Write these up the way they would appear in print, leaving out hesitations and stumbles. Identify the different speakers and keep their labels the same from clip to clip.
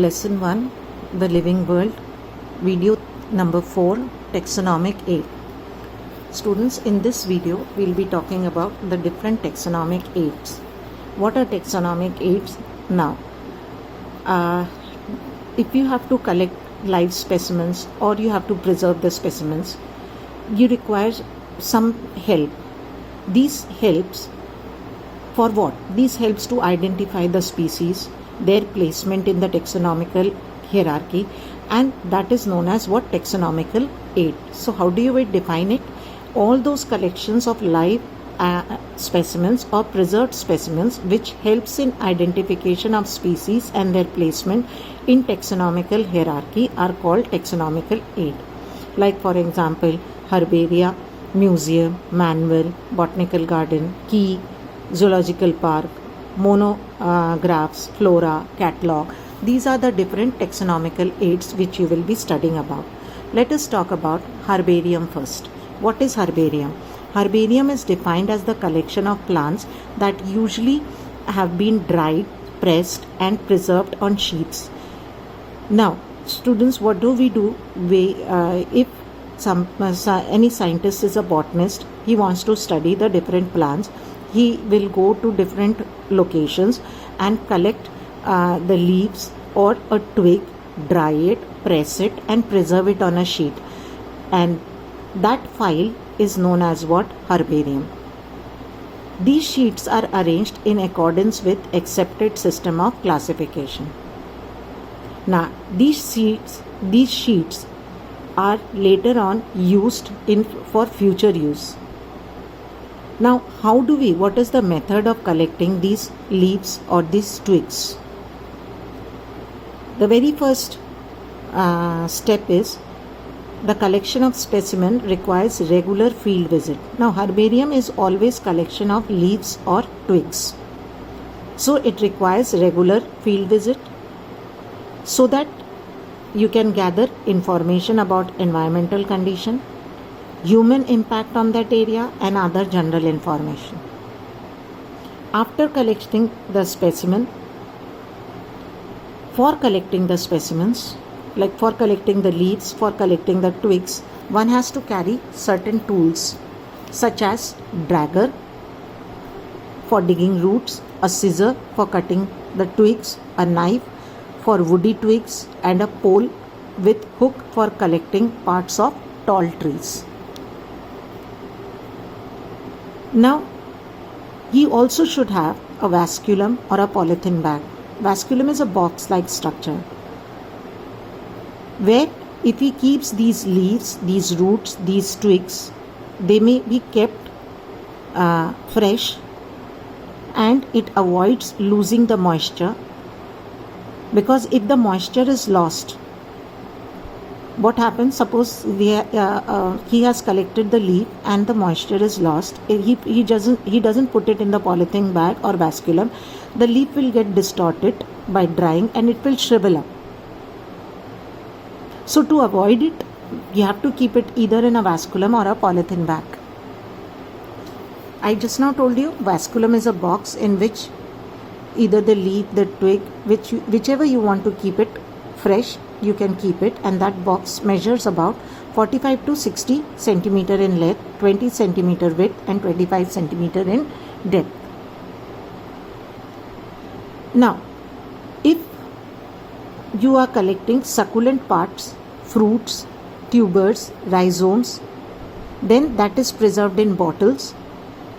Speaker 1: Lesson 1, The Living World, Video number 4, Taxonomic Aid. Students, in this video, we'll be talking about the different taxonomic aids. What are taxonomic aids? Now, if you have to collect live specimens or you have to preserve the specimens, you require some help. These helps for what? These helps to identify the species, their placement in the taxonomical hierarchy, and that is known as what? Taxonomical aid. So how do you define it? All those collections of live specimens or preserved specimens which helps in identification of species and their placement in taxonomical hierarchy are called taxonomical aid. Like for example, herbaria, museum, manual, botanical garden, key, zoological park, monographs, flora, catalog. These are the different taxonomical aids which you will be studying about. Let us talk about herbarium first. What is herbarium? Herbarium is defined as the collection of plants that usually have been dried, pressed and preserved on sheets. Now, students, what do? If any scientist is a botanist, he wants to study the different plants, he will go to different locations and collect the leaves or a twig, dry it, press it and preserve it on a sheet, and that file is known as what? Herbarium. These sheets are arranged in accordance with accepted system of classification. Now these sheets are later on used for future use. Now what is the method of collecting these leaves or these twigs? The very first step is the collection of specimen requires regular field visit. Now herbarium is always collection of leaves or twigs. So it requires regular field visit so that you can gather information about environmental condition, human impact on that area and other general information. After collecting the specimen, for collecting the specimens, like for collecting the leaves, for collecting the twigs, one has to carry certain tools such as dragger for digging roots, a scissor for cutting the twigs, a knife for woody twigs and a pole with hook for collecting parts of tall trees. Now, he also should have a vasculum or a polythene bag. Vasculum is a box-like structure where if he keeps these leaves, these roots, these twigs, they may be kept fresh and it avoids losing the moisture, because if the moisture is lost, what happens? Suppose he has collected the leaf and the moisture is lost. He doesn't put it in the polythene bag or vasculum. The leaf will get distorted by drying and it will shrivel up. So to avoid it, you have to keep it either in a vasculum or a polythene bag. I just now told you vasculum is a box in which either the leaf, the twig, whichever you want to keep it fresh, you can keep it, and that box measures about 45 to 60 centimeter in length, 20 centimeter width and 25 centimeter in depth. Now, if you are collecting succulent parts, fruits, tubers, rhizomes, then that is preserved in bottles,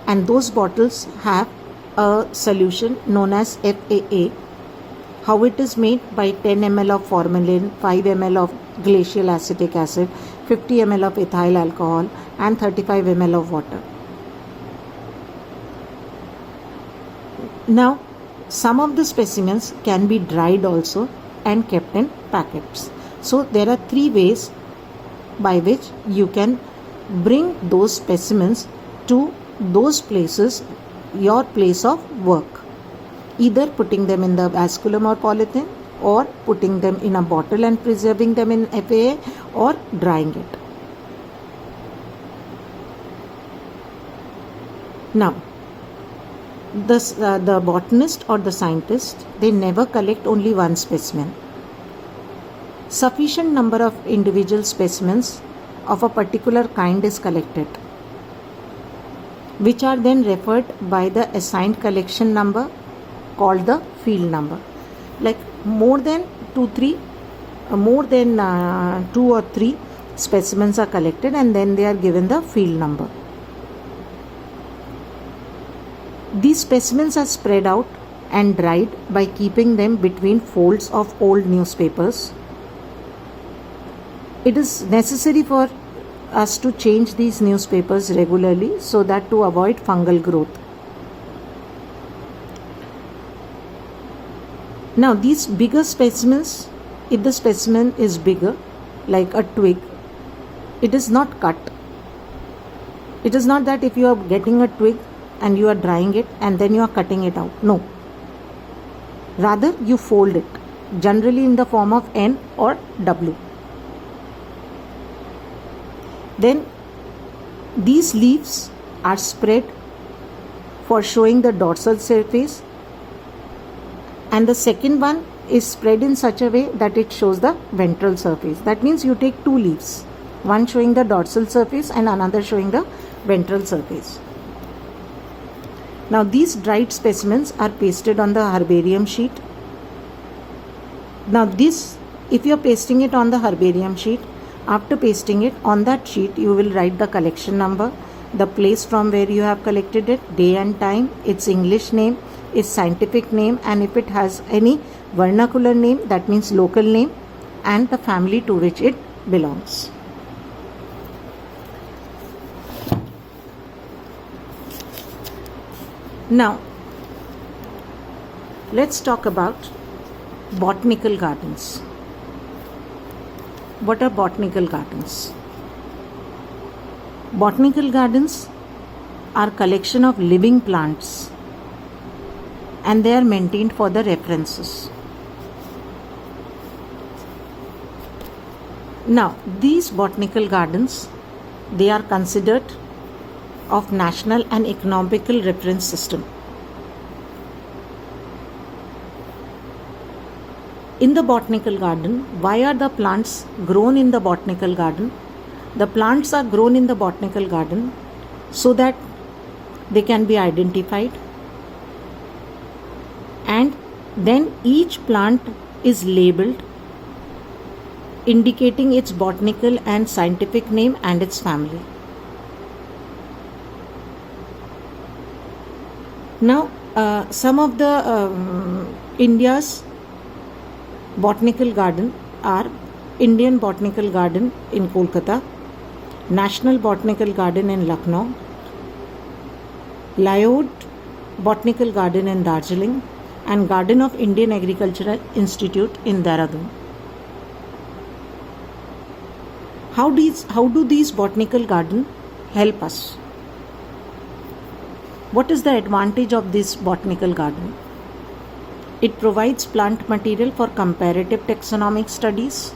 Speaker 1: and those bottles have a solution known as FAA. How it is made? By 10 ml of formalin, 5 ml of glacial acetic acid, 50 ml of ethyl alcohol and 35 ml of water. Now, some of the specimens can be dried also and kept in packets. So there are three ways by which you can bring those specimens to those places, your place of work. Either putting them in the vasculum or polythene, or putting them in a bottle and preserving them in FAA, or drying it. Now, the botanist or the scientist, they never collect only one specimen. Sufficient number of individual specimens of a particular kind is collected, which are then referred by the assigned collection number called the field number. Like more than 2 or 3 specimens are collected and then they are given the field number. These specimens are spread out and dried by keeping them between folds of old newspapers. It is necessary for us to change these newspapers regularly so that to avoid fungal growth. Now these bigger specimens, if the specimen is bigger like a twig, it is not cut. It is not that if you are getting a twig and you are drying it and then you are cutting it out. No. Rather you fold it, generally in the form of N or W. Then these leaves are spread for showing the dorsal surface, and the second one is spread in such a way that it shows the ventral surface. That means you take 2 leaves, one showing the dorsal surface and another showing the ventral surface. Now these dried specimens are pasted on the herbarium sheet. Now this, if you are pasting it on the herbarium sheet, after pasting it on that sheet, you will write the collection number, the place from where you have collected it, day and time, its English name, its scientific name, and if it has any vernacular name, that means local name, and the family to which it belongs. Now, let's talk about botanical gardens. What are botanical gardens? Botanical gardens are collection of living plants and they are maintained for the references. Now, these botanical gardens, they are considered of national and economical reference system. In the botanical garden, why are the plants grown in the botanical garden? The plants are grown in the botanical garden so that they can be identified, and then each plant is labeled indicating its botanical and scientific name and its family. Now, some of the India's botanical garden are Indian Botanical Garden in Kolkata, National Botanical Garden in Lucknow, Lyode Botanical Garden in Darjeeling, and Garden of Indian Agricultural Institute in Dehradun. How do these botanical gardens help us? What is the advantage of this botanical garden? It provides plant material for comparative taxonomic studies,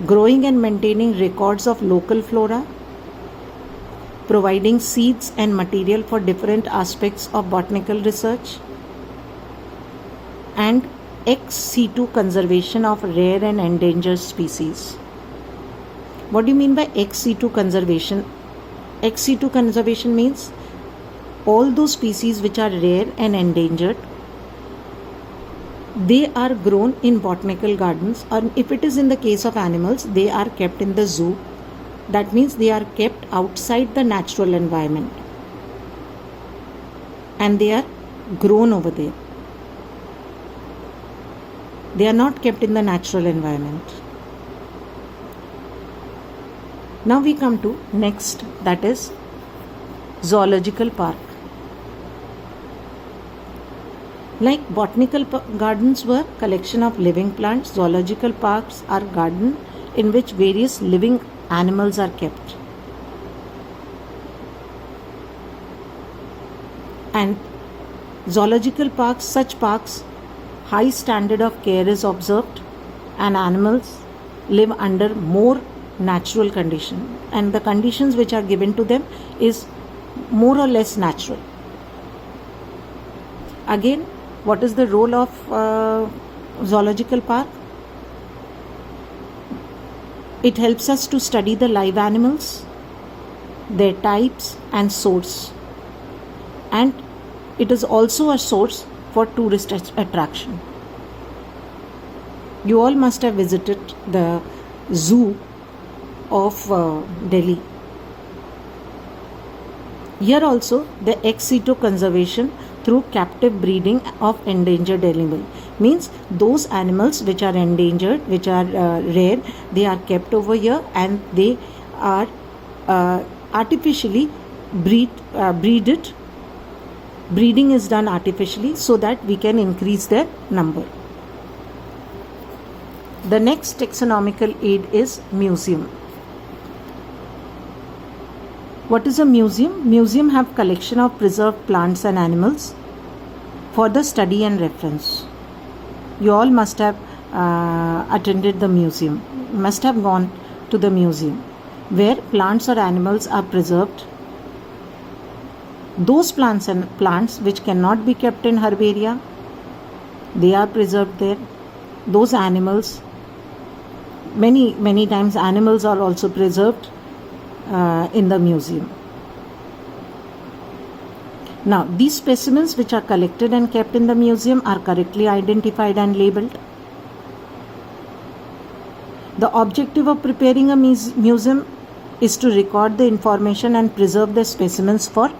Speaker 1: growing and maintaining records of local flora, providing seeds and material for different aspects of botanical research, and ex situ conservation of rare and endangered species. What do you mean by ex situ conservation? Ex situ conservation means all those species which are rare and endangered, they are grown in botanical gardens, or if it is in the case of animals, they are kept in the zoo. That means they are kept outside the natural environment and they are grown over there. They are not kept in the natural environment. Now we come to next, that is zoological park. Like botanical gardens were collection of living plants, zoological parks are gardens in which various living animals are kept. And zoological parks, such parks, high standard of care is observed and animals live under more natural condition, and the conditions which are given to them is more or less natural. Again, what is the role of zoological park? It helps us to study the live animals, their types and source. And it is also a source for tourist attraction. You all must have visited the zoo of Delhi. Here also the ex situ conservation through captive breeding of endangered animal means those animals which are endangered, which are rare, they are kept over here and they are artificially breeded. Breeding is done artificially so that we can increase their number. The next taxonomical aid is museum. What is a museum? Museum have collection of preserved plants and animals for the study and reference. You all must have attended the museum, must have gone to the museum where plants or animals are preserved. Those plants which cannot be kept in herbaria, they are preserved there. Those animals, many times animals are also preserved in the museum. Now, these specimens which are collected and kept in the museum are correctly identified and labeled. The objective of preparing a museum is to record the information and preserve the specimens for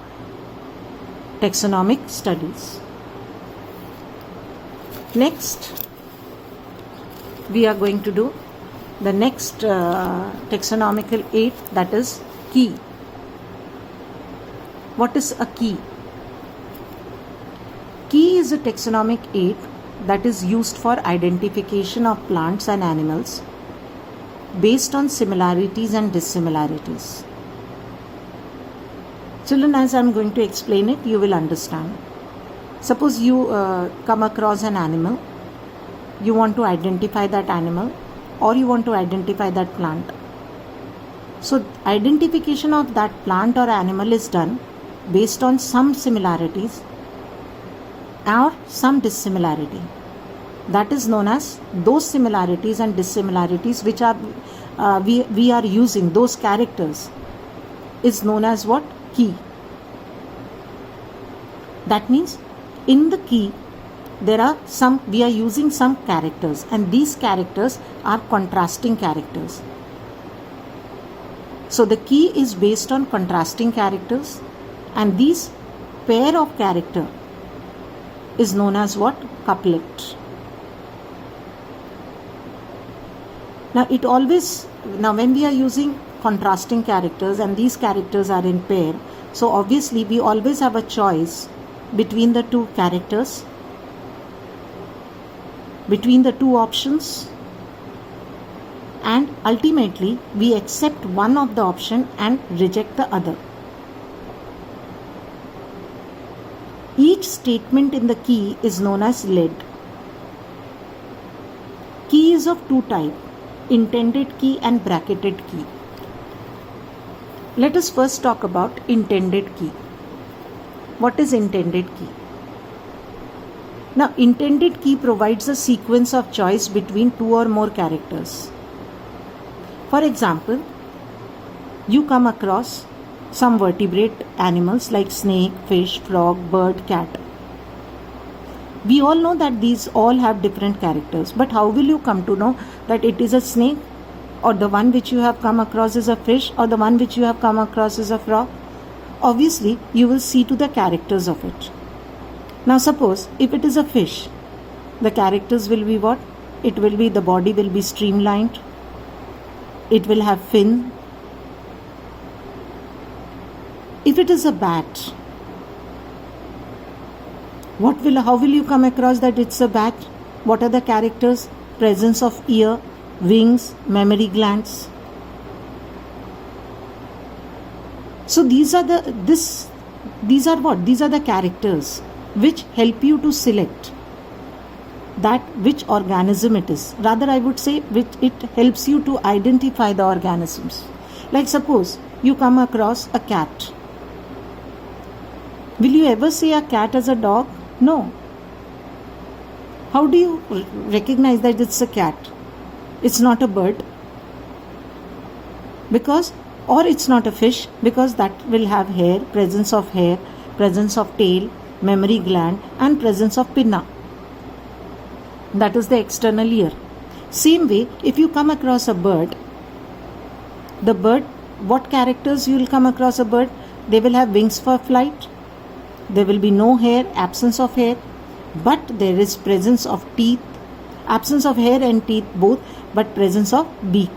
Speaker 1: taxonomic studies. Next, we are going to do the next taxonomical aid, that is key. What is a key? Key is a taxonomic aid that is used for identification of plants and animals based on similarities and dissimilarities. Children, as I am going to explain it, you will understand. Suppose you come across an animal, you want to identify that animal or you want to identify that plant. So, identification of that plant or animal is done based on some similarities or some dissimilarity. That is known as those similarities and dissimilarities which are we are using, those characters is known as what? Key. That means in the key there are we are using some characters and these characters are contrasting characters. So the key is based on contrasting characters and these pair of character is known as what? Couplet. Now when we are using contrasting characters and these characters are in pair, so obviously we always have a choice between the two characters, between the two options, and ultimately we accept one of the option and reject the other. Each statement in the key is known as lead. Key is of two types, intended key and bracketed key. Let us first talk about intended key. What is intended key? Now, intended key provides a sequence of choice between two or more characters. For example, you come across some vertebrate animals like snake, fish, frog, bird, cat. We all know that these all have different characters, but how will you come to know that it is a snake, or the one which you have come across is a fish, or the one which you have come across is a frog? Obviously, you will see to the characters of it. Now suppose if it is a fish, the characters will be what? It will be, the body will be streamlined, it will have fin. If it is a bat, how will you come across that it's a bat? What are the characters? Presence of ear, wings, mammary glands. So these are what? These are the characters which help you to select that which organism it is. Rather, I would say it helps you to identify the organisms. Like suppose you come across a cat. Will you ever say a cat as a dog? No. How do you recognize that it's a cat? It's not a bird. because, or it's not a fish because that will have hair, presence of tail, mammary gland, and presence of pinna. That is the external ear. Same way, if you come across a bird, the bird, what characters you will come across a bird? They will have wings for flight. There will be no hair, absence of hair, but there is presence of teeth, absence of hair and teeth both, but presence of beak.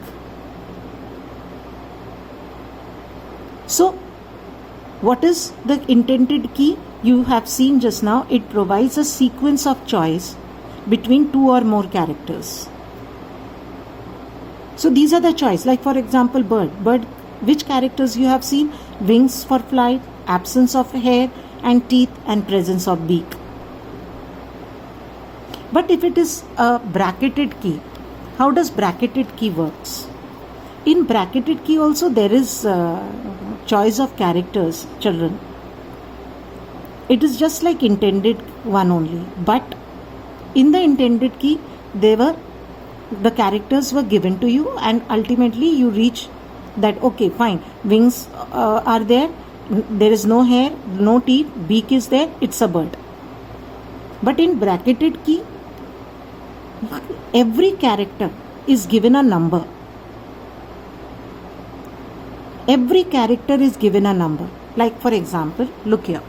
Speaker 1: So, what is the intended key? You have seen just now, it provides a sequence of choice between two or more characters. So these are the choice. Like for example, bird, which characters you have seen? Wings for flight, absence of hair and teeth, and presence of beak. But if it is a bracketed key, how does bracketed key works? In bracketed key also there is choice of characters, children. It is just like intended one only, but in the intended key the characters were given to you, and ultimately you reach that, okay, fine, wings are there, there is no hair, no teeth, beak is there, it's a bird. But in bracketed key, every character is given a number. Every character is given a number. Like for example, look here.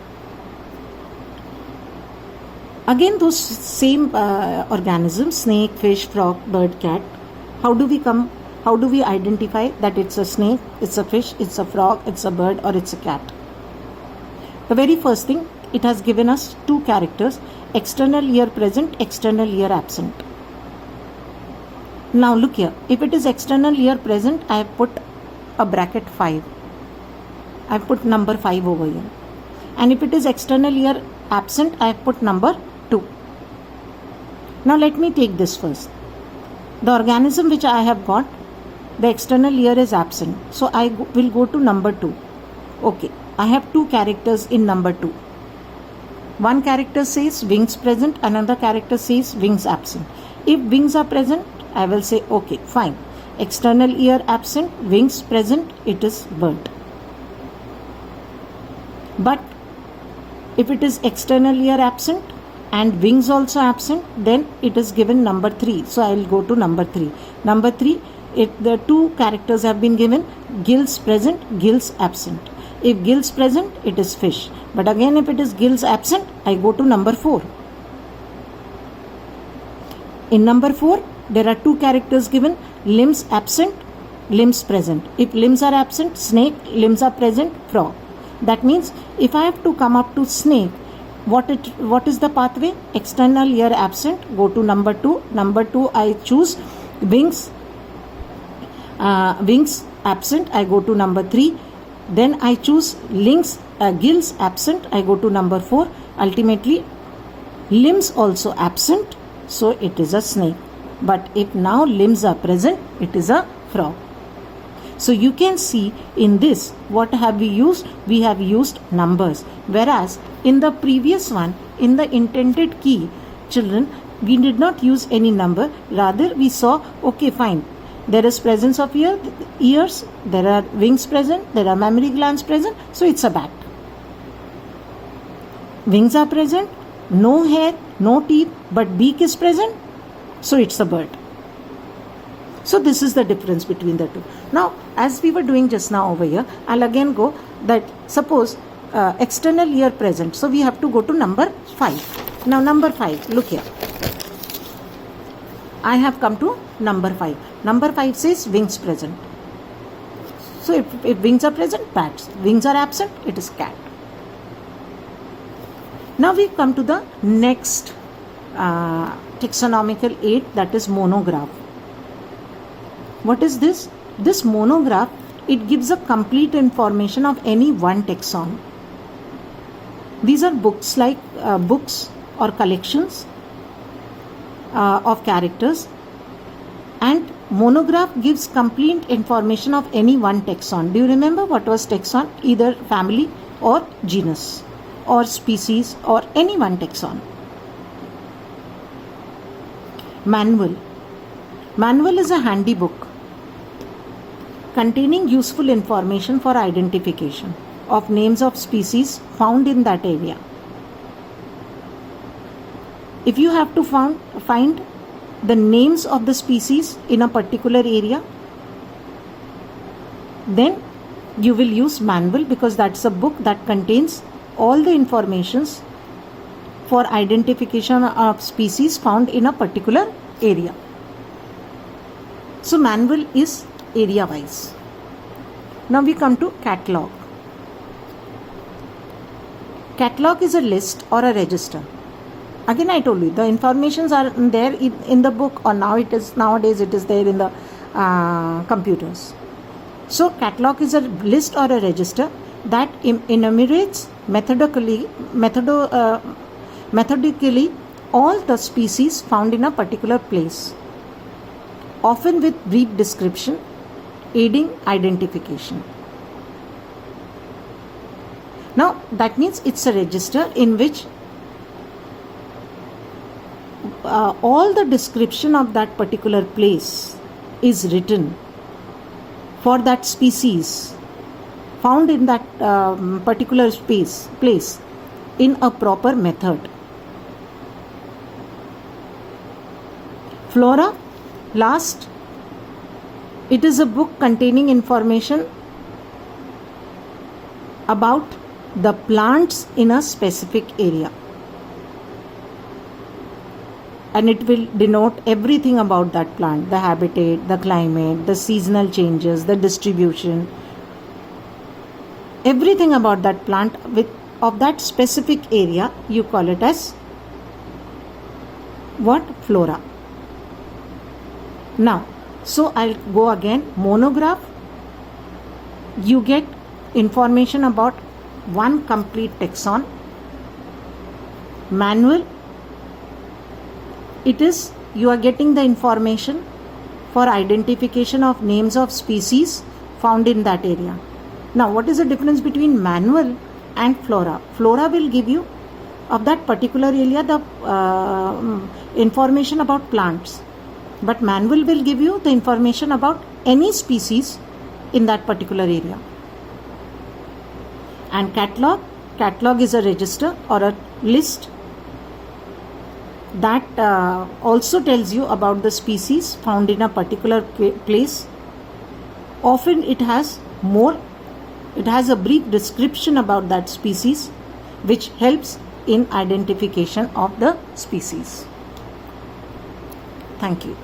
Speaker 1: Again, those same organisms, snake, fish, frog, bird, cat. How do we identify that it's a snake, it's a fish, it's a frog, it's a bird, or it's a cat? The very first thing, it has given us two characters, external ear present, external ear absent. Now look here, if it is external ear present, I have put a bracket 5. I have put number 5 over here. And if it is external ear absent, I have put number 2. Now let me take this first. The organism which I have got, the external ear is absent. So I will go to number 2. Okay, I have two characters in number 2. One character says wings present, another character says wings absent. If wings are present, I will say okay, fine. External ear absent, wings present, it is bird. But if it is external ear absent and wings also absent, then it is given number 3. So I will go to number 3. Number 3, the two characters have been given, gills present, gills absent. If gills present, it is fish. But again, if it is gills absent, I go to number 4. In number 4, there are two characters given, limbs absent, limbs present. If limbs are absent, snake, limbs are present, frog. That means if I have to come up to snake, what is the pathway? External ear absent, go to number 2. Number 2, I choose wings absent, I go to number 3. Then I choose gills absent, I go to number 4. Ultimately, limbs also absent, so it is a snake. But if now limbs are present, it is a frog. So you can see in this, what have we used? We have used numbers. Whereas in the previous one, in the intended key, children, we did not use any number. Rather, we saw, okay, fine. There is presence of ears, there are wings present, there are mammary glands present, so it's a bat. Wings are present, no hair, no teeth, but beak is present, so it's a bird. So this is the difference between the two. Now, as we were doing just now over here, I'll again go that suppose external ear present. So we have to go to number 5. Now number 5, look here. I have come to number 5. Number 5 says wings present. So if wings are present, bats. Wings are absent, it is cat. Now we come to the next taxonomical aid, that is monograph. What is this? This monograph, it gives a complete information of any one taxon. These are books like books or collections of characters, and monograph gives complete information of any one taxon. Do you remember what was taxon? Either family or genus or species or any one taxon. Manual. Manual is a handy book. containing useful information for identification of names of species found in that area. If you have to find the names of the species in a particular area, then you will use manual, because that's a book that contains all the informations for identification of species found in a particular area. So manual is area wise. Now we come to catalog. Catalog is a list or a register. Again, I told you the informations are there in the book, or nowadays it is there in the computers. So catalog is a list or a register that enumerates methodically all the species found in a particular place, often with brief description, aiding identification. Now that means it's a register in which all the description of that particular place is written for that species found in that particular place in a proper method. Flora, last, it is a book containing information about the plants in a specific area, and it will denote everything about that plant, the habitat, the climate, the seasonal changes, the distribution, everything about that plant of that specific area. You call it as what? Flora. Now, so I'll go again. Monograph, you get information about one complete taxon. Manual, it is you are getting the information for identification of names of species found in that area. Now, what is the difference between manual and flora? Flora will give you of that particular area the information about plants, but manual will give you the information about any species in that particular area. And catalog is a register or a list that also tells you about the species found in a particular place. Often it has a brief description about that species, which helps in identification of the species. Thank you.